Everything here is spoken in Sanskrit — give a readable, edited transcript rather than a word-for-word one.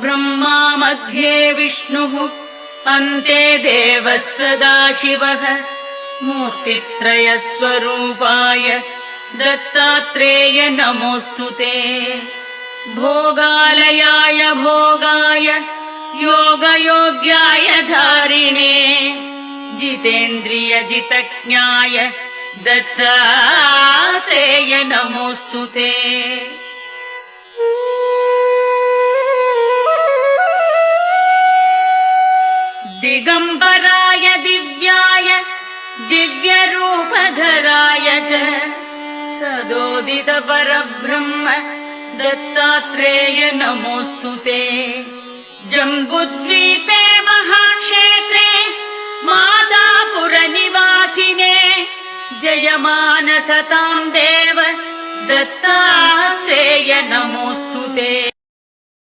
ब्रह्मा मध्ये विष्णुः अन्ते देवः सदाशिवः मूर्तित्रयस्वरूपाय दत्तात्रेय नमोऽस्तु ते। भोगालयाय भोगाय योगयोग्याय धारिणे जितेन्द्रिय जितज्ञाय दत्तात्रेय नमोऽस्तु ते। दिगंबराय दिव्याय दिव्यरूपधराय च सदोदित परब्रह्म दत्तात्रेय नमोऽस्तु ते। जम्बुद्वीपे महाक्षेत्रे मादापुरनिवासिने जयमान सतां देव दत्तात्रेय नमोऽस्तु ते।